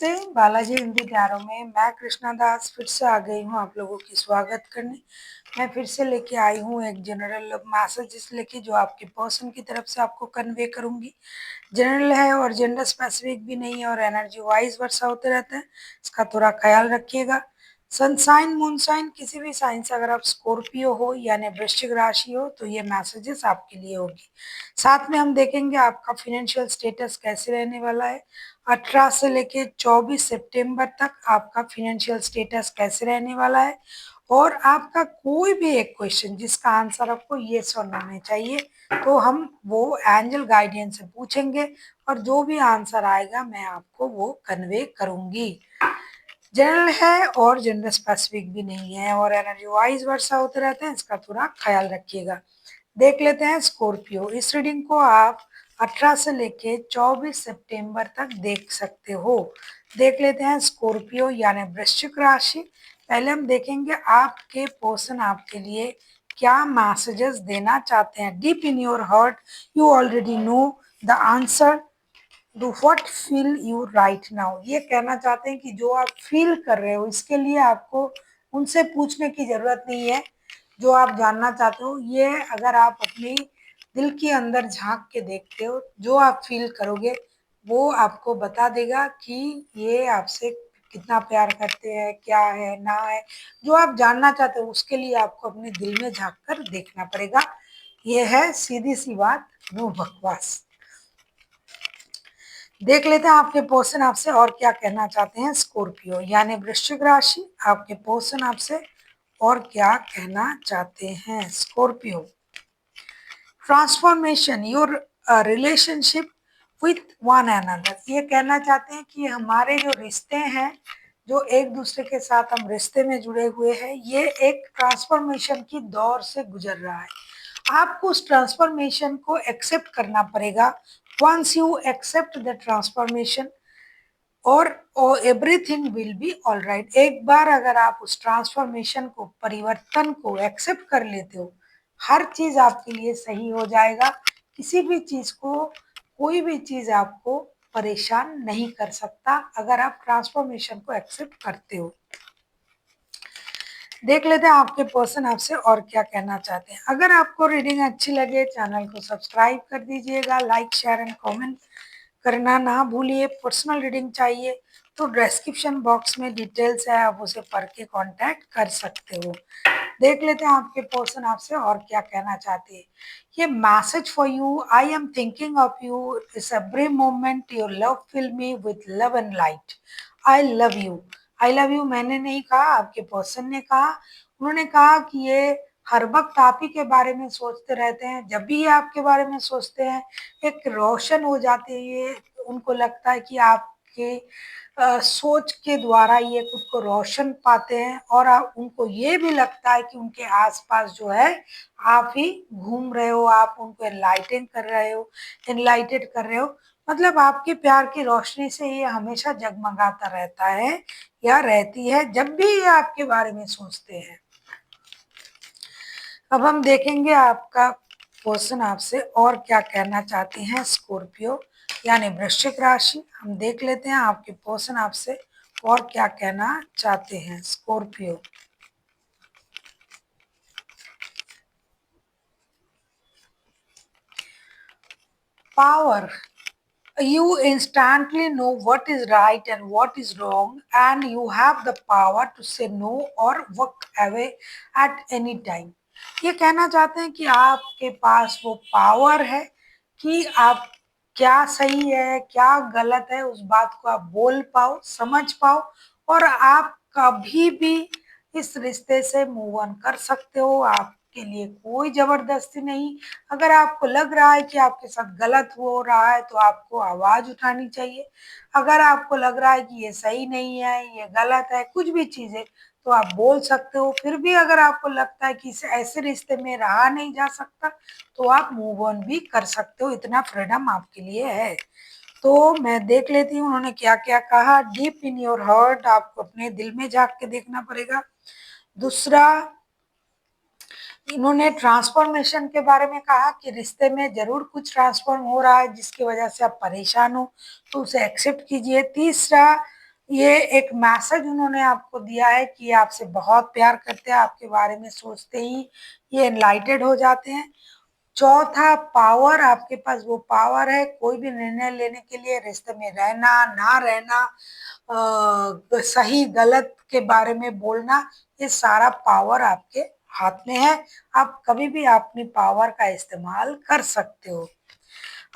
नमस्ते, बालाजी हिंदी प्यारों में मैं कृष्णा दास फिर से आ गई हूँ आप लोगों की स्वागत करने। मैं फिर से लेके आई हूँ एक जनरल मैसेजेस लेके जो आपके पर्सन की तरफ से आपको कन्वे करूँगी। जनरल है और जेंडर स्पेसिफिक भी नहीं है और एनर्जी वाइज वर्षा होते रहते हैं, इसका थोड़ा ख्याल रखिएगा। सनसाइन मूनसाइन किसी भी साइन से अगर आप स्कॉर्पियो हो यानी वृश्चिक राशि हो तो ये मैसेजेस आपके लिए होगी। साथ में हम देखेंगे आपका फाइनेंशियल स्टेटस कैसे रहने वाला है। 18 से लेके 24 सितंबर तक आपका फाइनेंशियल स्टेटस कैसे रहने वाला है और आपका कोई भी एक क्वेश्चन जिसका आंसर आपको येस और नो में चाहिए तो हम वो एंजल गाइडेंस से पूछेंगे और जो भी आंसर आएगा मैं आपको वो कन्वे करूंगी। जनरल है और जेंडर स्पेसिफिक भी नहीं है और एनर्जी वाइज वर्षा होते रहते हैं, इसका थोड़ा ख्याल रखिएगा। देख लेते हैं स्कॉर्पियो। इस रीडिंग को आप 18 से लेके 24 सितंबर तक देख सकते हो। देख लेते हैं स्कॉर्पियो यानी वृश्चिक राशि। पहले हम देखेंगे आपके पर्सन आपके लिए क्या मैसेजेस देना चाहते हैं। Deep in your heart you already know the answer do what feel you right now. ये कहना चाहते हैं कि जो आप फील कर रहे हो इसके लिए आपको उनसे पूछने की जरूरत नहीं है। जो आप जानना चाहते हो ये अगर आप अपनी दिल के अंदर झांक के देखते हो जो आप फील करोगे वो आपको बता देगा कि ये आपसे कितना प्यार करते हैं, क्या है ना है। जो आप जानना चाहते हो उसके लिए आपको अपने दिल में झांक कर देखना पड़ेगा। ये है सीधी सी बात, नो बकवास। देख लेते हैं आपके पर्सन आपसे और क्या कहना चाहते हैं। स्कॉर्पियो यानी वृश्चिक राशि, आपके पर्सन आपसे और क्या कहना चाहते हैं। Scorpio, transformation your relationship with one another. ये कहना चाहते हैं कि हमारे जो रिश्ते हैं, जो एक दूसरे के साथ हम रिश्ते में जुड़े हुए हैं, ये एक ट्रांसफॉर्मेशन की दौर से गुजर रहा है। आपको उस ट्रांसफॉर्मेशन को एक्सेप्ट करना पड़ेगा। Once you accept the transformation और everything will be all right. एक बार अगर आप उस ट्रांसफॉर्मेशन को, परिवर्तन को एक्सेप्ट कर लेते हो, हर चीज आपके लिए सही हो जाएगा। किसी भी चीज को, कोई भी चीज आपको परेशान नहीं कर सकता अगर आप ट्रांसफॉर्मेशन को एक्सेप्ट करते हो। देख लेते हैं आपके पर्सन आपसे और क्या कहना चाहते हैं। अगर आपको रीडिंग अच्छी लगे चैनल को सब्सक्राइब कर दीजिएगा, लाइक शेयर एंड कमेंट करना ना भूलिए। पर्सनल रीडिंग चाहिए तो डिस्क्रिप्शन बॉक्स में डिटेल्स है, आप उसे पढ़ के कांटेक्ट कर सकते हो। देख लेते हैं आपके पर्सन आपसे और क्या कहना चाहते हैं। ये message for you, I am thinking of you is every moment, your love fill me with love and light. I love you. I love you मैंने नहीं कहा, आपके पर्सन ने कहा। उन्होंने कहा कि ये हर वक्त आप ही के बारे में सोचते रहते हैं। जब भी ये आपके बारे में सोचते हैं एक रोशन हो जाते हैं। ये उनको लगता है कि आपके सोच के द्वारा ये खुद को रोशन पाते हैं और उनको ये भी लगता है कि उनके आसपास जो है आप ही घूम रहे हो, आप उनको एनलाइटेड कर रहे हो, एनलाइटेड कर रहे हो। मतलब आपके प्यार की रोशनी से ये हमेशा जगमगाता रहता है या रहती है जब भी ये आपके बारे में सोचते हैं। अब हम देखेंगे आपका पर्सन आपसे और क्या कहना चाहते हैं। स्कॉर्पियो यानी वृश्चिक राशि, हम देख लेते हैं आपके पर्सन आपसे और क्या कहना चाहते हैं। Scorpio, power, you instantly know what is right and what is wrong and you have the power to say no or walk away at any time। ये कहना चाहते हैं कि आपके पास वो पावर है कि आप क्या सही है क्या गलत है उस बात को आप बोल पाओ, समझ पाओ और आप कभी भी इस रिश्ते से मूव ऑन कर सकते हो। आपके लिए कोई जबरदस्ती नहीं। अगर आपको लग रहा है कि आपके साथ गलत हो रहा है तो आपको आवाज उठानी चाहिए। अगर आपको लग रहा है कि ये सही नहीं है, ये गलत है, कुछ भी चीज है तो आप बोल सकते हो। फिर भी अगर आपको लगता है कि इस ऐसे रिश्ते में रहा नहीं जा सकता तो आप मूव ऑन भी कर सकते हो। इतना फ्रीडम आपके लिए है। तो मैं देख लेती हूँ उन्होंने क्या क्या कहा। डीप इन योर हार्ट, आपको अपने दिल में झांक के देखना पड़ेगा। दूसरा, इन्होंने ट्रांसफॉर्मेशन के बारे में कहा कि रिश्ते में जरूर कुछ ट्रांसफॉर्म हो रहा है जिसकी वजह से आप परेशान हो तो उसे एक्सेप्ट कीजिए। तीसरा, ये एक मैसेज उन्होंने आपको दिया है कि आपसे बहुत प्यार करते हैं, आपके बारे में सोचते ही ये एनलाइटेड हो जाते हैं। चौथा, पावर, आपके पास वो पावर है कोई भी निर्णय लेने के लिए, रिश्ते में रहना ना रहना, सही गलत के बारे में बोलना, ये सारा पावर आपके हाथ में है। आप कभी भी अपनी पावर का इस्तेमाल कर सकते हो।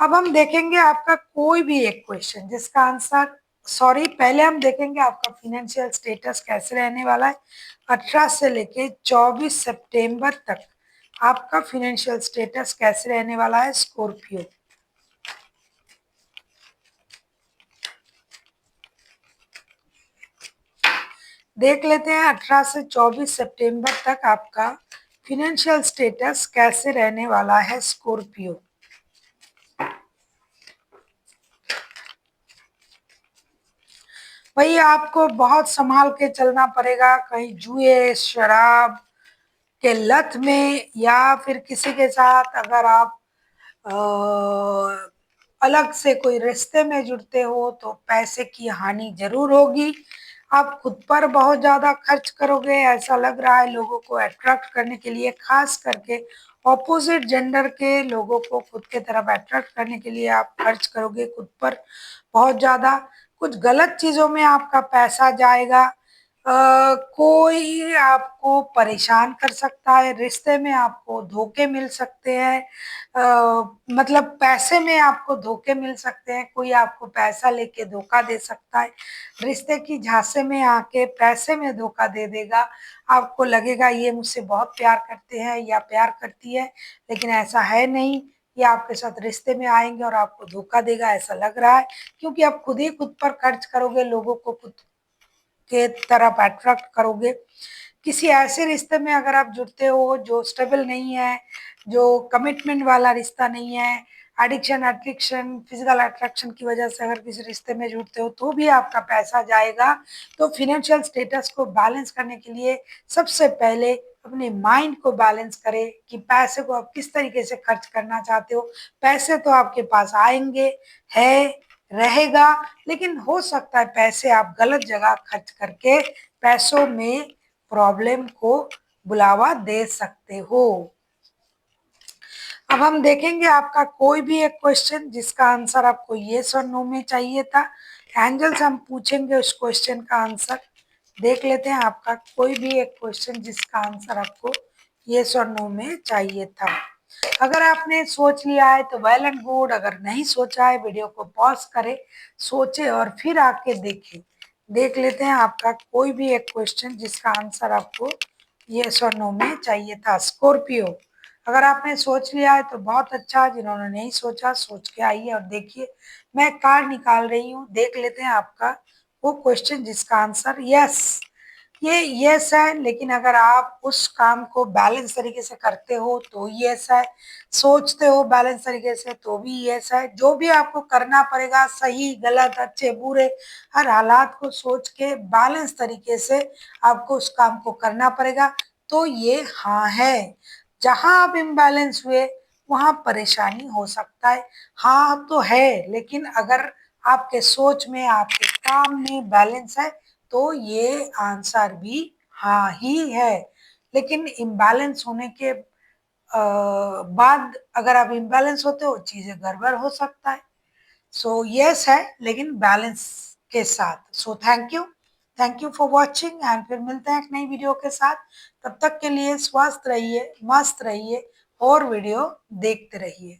अब हम देखेंगे आपका कोई भी एक क्वेश्चन जिसका आंसर, सॉरी, पहले हम देखेंगे आपका फिनेंशियल स्टेटस कैसे रहने वाला है 18 से लेके 24 सितंबर तक। आपका फिनेंशियल स्टेटस कैसे रहने वाला है स्कॉर्पियो। देख लेते हैं 18 से 24 सितंबर तक आपका फिनेंशियल स्टेटस कैसे रहने वाला है स्कॉर्पियो। भई आपको बहुत संभाल के चलना पड़ेगा, कहीं जुए, शराब के लत में या फिर किसी के साथ अगर आप अलग से कोई रिश्ते में जुड़ते हो तो पैसे की हानि ज़रूर होगी। आप खुद पर बहुत ज़्यादा खर्च करोगे, ऐसा लग रहा है लोगों को अट्रैक्ट करने के लिए, ख़ास करके ऑपोज़िट जेंडर के लोगों को खुद के तरफ अट्रैक्ट करने के लिए आप खर्च करोगे खुद पर बहुत ज़्यादा। कुछ गलत चीज़ों में आपका पैसा जाएगा। कोई आपको परेशान कर सकता है, रिश्ते में आपको धोखे मिल सकते हैं, मतलब पैसे में आपको धोखे मिल सकते हैं, कोई आपको पैसा लेके धोखा दे सकता है, रिश्ते की झांसे में आके पैसे में धोखा दे देगा। आपको लगेगा ये मुझसे बहुत प्यार करते हैं या प्यार करती है, लेकिन ऐसा है नहीं। ये आपके साथ रिश्ते में आएँगे और आपको धोखा देगा ऐसा लग रहा है, क्योंकि आप खुद ही खुद पर खर्च करोगे, लोगों को खुद के तरफ अट्रैक्ट करोगे। किसी ऐसे रिश्ते में अगर आप जुड़ते हो जो स्टेबल नहीं है, जो कमिटमेंट वाला रिश्ता नहीं है, एडिक्शन, अट्रैक्शन, फिजिकल अट्रैक्शन की वजह से अगर किसी रिश्ते में जुड़ते हो तो भी आपका पैसा जाएगा। तो फाइनेंशियल स्टेटस को बैलेंस करने के लिए सबसे पहले अपने माइंड को बैलेंस करें कि पैसे को आप किस तरीके से खर्च करना चाहते हो। पैसे तो आपके पास आएँगे, है, रहेगा, लेकिन हो सकता है पैसे आप गलत जगह खर्च करके पैसों में प्रॉब्लम को बुलावा दे सकते हो। अब हम देखेंगे आपका कोई भी एक क्वेश्चन जिसका आंसर आपको येस और नो में चाहिए था। एंजल्स हम पूछेंगे उस क्वेश्चन का आंसर। देख लेते हैं आपका कोई भी एक क्वेश्चन जिसका आंसर आपको येस और नो में चाहिए था। अगर आपने सोच लिया है तो वेल एंड गुड, अगर नहीं सोचा है वीडियो को पॉज करें, सोचे और फिर आके देखें। देख लेते हैं आपका कोई भी एक क्वेश्चन जिसका आंसर आपको येस और नो में चाहिए था स्कॉर्पियो। अगर आपने सोच लिया है तो बहुत अच्छा, जिन्होंने नहीं सोचा सोच के आइए और देखिए। मैं कार्ड निकाल रही हूँ, देख लेते हैं आपका वो क्वेश्चन जिसका आंसर यस। ये यस है, लेकिन अगर आप उस काम को बैलेंस तरीके से करते हो तो यस है, सोचते हो बैलेंस तरीके से तो भी यस है। जो भी आपको करना पड़ेगा, सही गलत अच्छे बुरे हर हालात को सोच के बैलेंस तरीके से आपको उस काम को करना पड़ेगा, तो ये हाँ है। जहाँ आप इम्बैलेंस हुए वहाँ परेशानी हो सकता है, हाँ तो है, लेकिन अगर आपके सोच में आपके काम में बैलेंस है तो ये आंसर भी हाँ ही है। लेकिन इम्बैलेंस होने के बाद अगर आप इम्बैलेंस होते हो चीजें गड़बड़ हो सकता है। सो यस है, लेकिन बैलेंस के साथ। So thank you for watching and फिर मिलते हैं एक नई वीडियो के साथ। तब तक के लिए स्वस्थ रहिए, मस्त रहिए और वीडियो देखते रहिए।